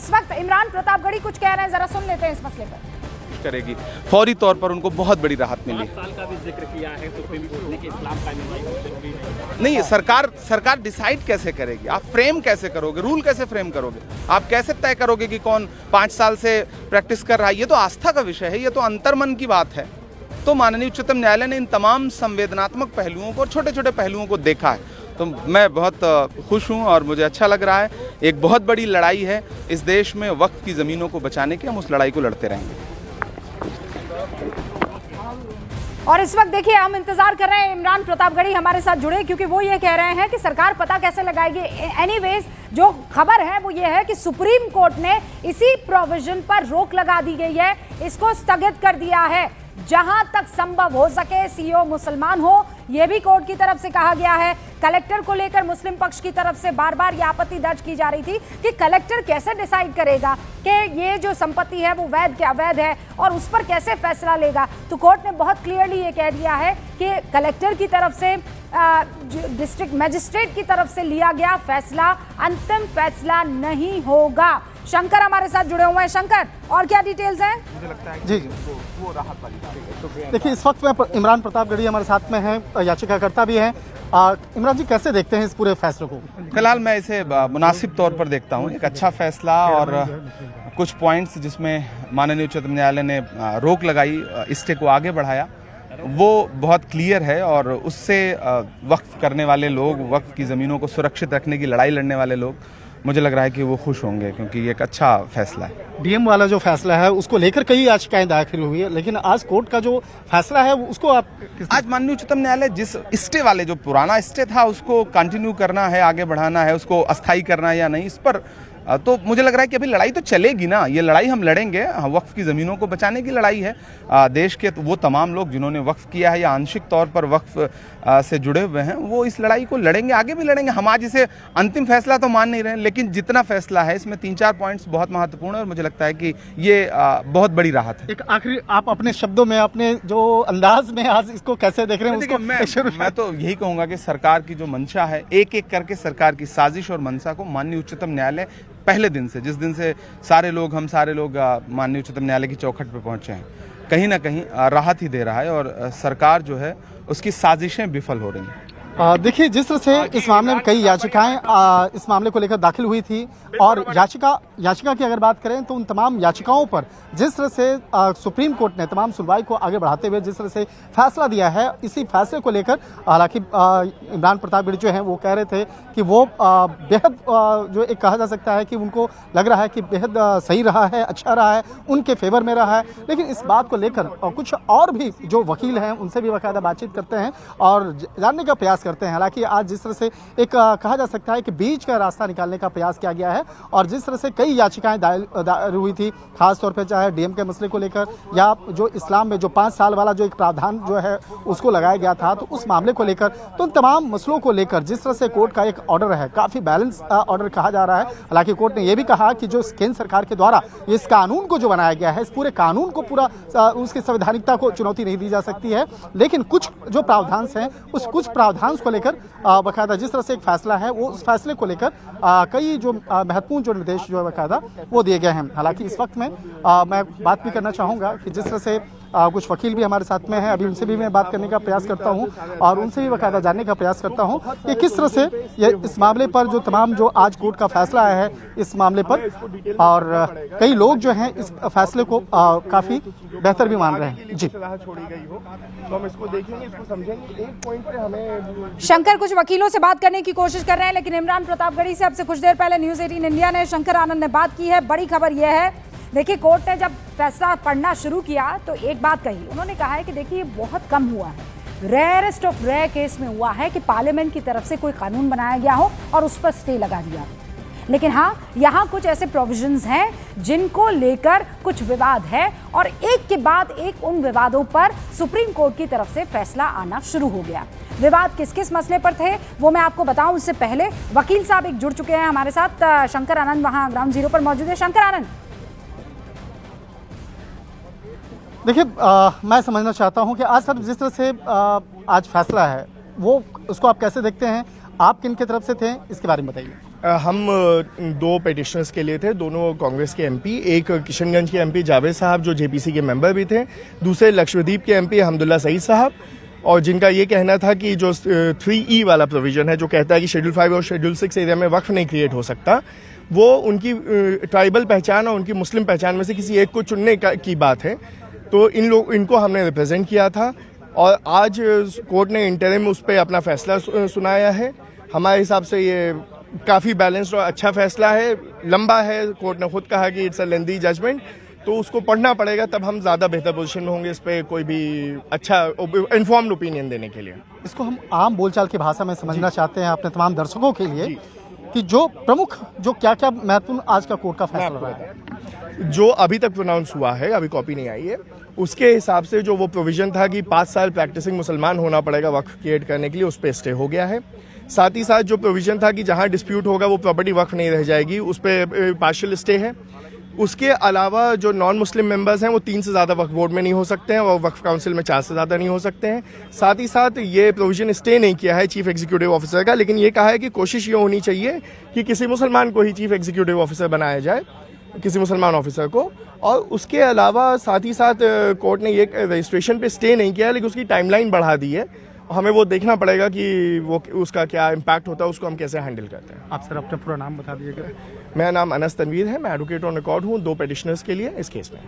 इस वक्त इमरान प्रतापगढ़ी कुछ कह रहे हैं, जरा सुन लेते हैं इस मसले पर। करेगी फौरी तौर पर उनको बहुत बड़ी राहत मिली। 5 साल का भी जिक्र किया है सुप्रीम कोर्ट ने कि इस्लाम कानून नहीं, सरकार डिसाइड कैसे करेगी? आप फ्रेम कैसे करोगे? रूल कैसे फ्रेम करोगे? आप कैसे तय करोगे कि कौन 5 साल से प्रैक्टिस कर रहा है? ये तो आस्था का विषय है, ये तो अंतर्मन की बात है। तो माननीय उच्चतम न्यायालय ने इन तमाम संवेदनात्मक पहलुओं को और छोटे छोटे पहलुओं को देखा है। तो मैं बहुत खुश हूं और मुझे अच्छा लग रहा है। एक बहुत बड़ी लड़ाई है इस देश में वक्फ की ज़मीनों को बचाने की, हम उस लड़ाई को लड़ते रहेंगे। और इस वक्त देखिए हम इंतजार कर रहे हैं इमरान प्रतापगढ़ी हमारे साथ जुड़े, क्योंकि वो ये कह रहे हैं कि सरकार पता कैसे लगाएगी। एनीवेज जो खबर है वो ये है कि सुप्रीम कोर्ट ने इसी प्रोविजन पर रोक लगा दी गई है, इसको स्थगित कर दिया है। जहां तक संभव हो सके सीओ मुसलमान हो, यह भी कोर्ट की तरफ से कहा गया है। कलेक्टर को लेकर मुस्लिम पक्ष की तरफ से बार बार यह आपत्ति दर्ज की जा रही थी कि कलेक्टर कैसे डिसाइड करेगा कि ये जो संपत्ति है वो वैध क्या अवैध है और उस पर कैसे फैसला लेगा। तो कोर्ट ने बहुत क्लियरली ये कह दिया है कि कलेक्टर की तरफ से डिस्ट्रिक्ट मजिस्ट्रेट की तरफ से लिया गया फैसला अंतिम फैसला नहीं होगा। शंकर हमारे साथ जुड़े हुए हैं। शंकर, और क्या डिटेल्स हैं? मुझे लगता है जी वो राहत वाली बात है। देखिए, इस वक्त में इमरान प्रतापगढ़ी हमारे साथ में हैं, याचिकाकर्ता भी हैं। इमरान जी, कैसे देखते हैं इस पूरे फैसले को? फिलहाल मैं इसे मुनासिब तौर पर देखता हूँ, एक अच्छा फैसला और कुछ पॉइंट्स जिसमें माननीय उच्चतम न्यायालय ने रोक लगाई, स्टे को आगे बढ़ाया, वो बहुत क्लियर है। और उससे वक्फ करने वाले लोग, वक्फ की ज़मीनों को सुरक्षित रखने की लड़ाई लड़ने वाले लोग, मुझे लग रहा है कि वो खुश होंगे, क्योंकि ये एक अच्छा फैसला है। डीएम वाला जो फैसला है उसको लेकर कई याचिकाएं दाखिल हुई है, लेकिन आज कोर्ट का जो फैसला है उसको आप आज माननीय उच्चतम न्यायालय जिस स्टे वाले, जो पुराना स्टे था उसको कंटिन्यू करना है, आगे बढ़ाना है, उसको अस्थायी करना है या नहीं, इस पर तो मुझे लग रहा है कि अभी लड़ाई तो चलेगी ना। ये लड़ाई हम लड़ेंगे, वक्फ की ज़मीनों को बचाने की लड़ाई है। देश के वो तमाम लोग जिन्होंने वक्फ किया है या आंशिक तौर पर वक्फ से जुड़े हुए हैं, वो इस लड़ाई को लड़ेंगे, आगे भी लड़ेंगे। हम आज इसे अंतिम फैसला तो मान नहीं रहे, लेकिन जितना फैसला है इसमें 3-4 पॉइंट्स बहुत महत्वपूर्ण है और मुझे लगता है कि ये बहुत बड़ी राहत है। एक आखिरी, आप अपने शब्दों में, अपने जो अंदाज में आज इसको कैसे देख रहे हैं उसको? मैं तो यही कहूँगा कि सरकार की जो मंशा है, एक एक करके सरकार की साजिश और मंशा को माननीय उच्चतम न्यायालय पहले दिन से, जिस दिन से हम सारे लोग माननीय उच्चतम न्यायालय की चौखट पर पहुंचे हैं, कहीं ना कहीं राहत ही दे रहा है और सरकार जो है उसकी साजिशें विफल हो रही हैं। देखिए, जिस तरह से इस मामले में कई याचिकाएं इस मामले को लेकर दाखिल हुई थी और याचिका की अगर बात करें तो उन तमाम याचिकाओं पर जिस तरह से सुप्रीम कोर्ट ने तमाम सुनवाई को आगे बढ़ाते हुए जिस तरह से फैसला दिया है, इसी फैसले को लेकर हालांकि इमरान प्रतापगढ़ी जो है वो कह रहे थे कि वो बेहद जो एक कहा जा सकता है कि उनको लग रहा है कि बेहद सही रहा है, अच्छा रहा है, उनके फेवर में रहा है। लेकिन इस बात को लेकर कुछ और भी जो वकील हैं उनसे भी बाकायदा बातचीत करते हैं और जानने का प्रयास करते हैं। हालांकि आज जिस तरह से एक कहा जा सकता है कि बीच का रास्ता निकालने का प्रयास किया गया है और जिस तरह से कई याचिकाएं दायर हुई थी, खासतौर पर चाहे डीएम के मसले को लेकर या जो इस्लाम में जो 5 साल वाला जो एक प्रावधान जो है उसको लगाया गया था, तो उस मामले को लेकर, तो उन तमाम मसलों को लेकर जिस तरह से कोर्ट का एक ऑर्डर है, काफी बैलेंस ऑर्डर कहा जा रहा है। हालांकि कोर्ट ने यह भी कहा कि जो केंद्र सरकार के द्वारा इस कानून को जो बनाया गया है, इस पूरे कानून को पूरा उसकी संवैधानिकता को चुनौती नहीं दी जा सकती है, लेकिन कुछ जो प्रावधान हैं उस कुछ प्रावधान को लेकर बाकायदा जिस तरह से एक फैसला है वो उस फैसले को लेकर कई जो महत्वपूर्ण जो निर्देश जो है बाकायदा वो दिए गए हैं। हालांकि इस वक्त में मैं बात भी करना चाहूँगा कि जिस तरह से कुछ वकील भी हमारे साथ में हैं, अभी उनसे भी मैं बात करने का प्रयास करता हूं और उनसे भी बाकायदा जानने का प्रयास करता हूं कि किस तरह से ये इस मामले पर जो तमाम जो आज कोर्ट का फैसला आया है इस मामले पर, और कई लोग जो हैं इस फैसले को काफी बेहतर भी मान रहे हैं। जी, छोड़ी गई हो तो हम इसको देखेंगे, इसको समझेंगे। एक पॉइंट पे हमें शंकर कुछ वकीलों से बात करने की कोशिश कर रहे हैं, लेकिन इमरान प्रतापगढ़ी से अब से कुछ देर पहले न्यूज़ 18 इंडिया ने शंकर आनंद ने बात की है। बड़ी खबर यह है, देखिए कोर्ट ने जब फैसला पढ़ना शुरू किया तो एक बात कही, उन्होंने कहा है कि देखिए ये बहुत कम हुआ है, रेयरेस्ट ऑफ रेयर केस में हुआ है कि पार्लियामेंट की तरफ से कोई कानून बनाया गया हो और उस पर स्टे लगा दिया। लेकिन हाँ, यहाँ कुछ ऐसे प्रोविजंस हैं जिनको लेकर कुछ विवाद है और एक के बाद एक उन विवादों पर सुप्रीम कोर्ट की तरफ से फैसला आना शुरू हो गया। विवाद किस किस मसले पर थे वो मैं आपको बताऊं, उससे पहले वकील साहब एक जुड़ चुके हैं हमारे साथ। शंकर आनंद वहां ग्राउंड जीरो पर मौजूद है। शंकर आनंद, देखिए, मैं समझना चाहता हूं कि आज सर जिस तरह से आज फैसला है वो उसको आप कैसे देखते हैं, आप किन की तरफ से थे, इसके बारे में बताइए। हम दो पिटिशनर्स के लिए थे, दोनों कांग्रेस के एमपी, एक किशनगंज के एमपी जावेद साहब जो जेपीसी के मेंबर भी थे, दूसरे लक्षद्वीप के एमपी हमदुल्ला सईद साहब, और जिनका ये कहना था कि जो 3E वाला प्रोविजन है जो कहता है कि शेड्यूल 5 और शेड्यूल 6 एरिया में वक्फ नहीं क्रिएट हो सकता, वो उनकी ट्राइबल पहचान और उनकी मुस्लिम पहचान में से किसी एक को चुनने की बात है। तो इनको हमने रिप्रेजेंट किया था और आज कोर्ट ने इंटरिम उस पर अपना फैसला सुनाया है। हमारे हिसाब से ये काफ़ी बैलेंस्ड और अच्छा फैसला है, लंबा है, कोर्ट ने खुद कहा कि इट्स अ लेंथी जजमेंट, तो उसको पढ़ना पड़ेगा, तब हम ज़्यादा बेहतर पोजीशन में होंगे इस पर कोई भी अच्छा इन्फॉर्म्ड ओपिनियन देने के लिए। इसको हम आम बोलचाल की भाषा में समझना चाहते हैं अपने तमाम दर्शकों के लिए कि जो प्रमुख जो क्या क्या महत्वपूर्ण आज का कोर्ट का फैसला रहा है। जो अभी तक प्रोनाउंस हुआ है, अभी कॉपी नहीं आई है, उसके हिसाब से जो वो प्रोविजन था कि 5 साल प्रैक्टिसिंग मुसलमान होना पड़ेगा वक्फ क्रिएट करने के लिए, उस पर स्टे हो गया है। साथ ही साथ जो प्रोविजन था कि जहां डिस्प्यूट होगा वो प्रॉपर्टी वक्फ नहीं रह जाएगी, उस पर पार्शियल स्टे है। उसके अलावा जो नॉन मुस्लिम मेंबर्स हैं वो 3 से ज़्यादा वक्फ बोर्ड में नहीं हो सकते हैं और वक्फ काउंसिल में 4 से ज़्यादा नहीं हो सकते हैं। साथ ही साथ ये प्रोविजन स्टे नहीं किया है चीफ एग्जीक्यूटिव ऑफिसर का, लेकिन ये कहा है कि कोशिश ये होनी चाहिए कि किसी मुसलमान को ही चीफ एग्जीक्यूटिव ऑफिसर बनाया जाए, किसी मुसलमान ऑफिसर को। और उसके अलावा साथ ही साथ कोर्ट ने ये रजिस्ट्रेशन पे स्टे नहीं किया है, लेकिन उसकी टाइमलाइन बढ़ा दी है। हमें वो देखना पड़ेगा कि वो उसका क्या इम्पैक्ट होता है, उसको हम कैसे हैंडल करते हैं। आप सर अपना पूरा नाम बता दीजिएगा। मेरा नाम अनस तनवीर है, मैं एडवोकेट ऑन रिकॉर्ड हूँ 2 पिटिशनर्स के लिए इस केस में।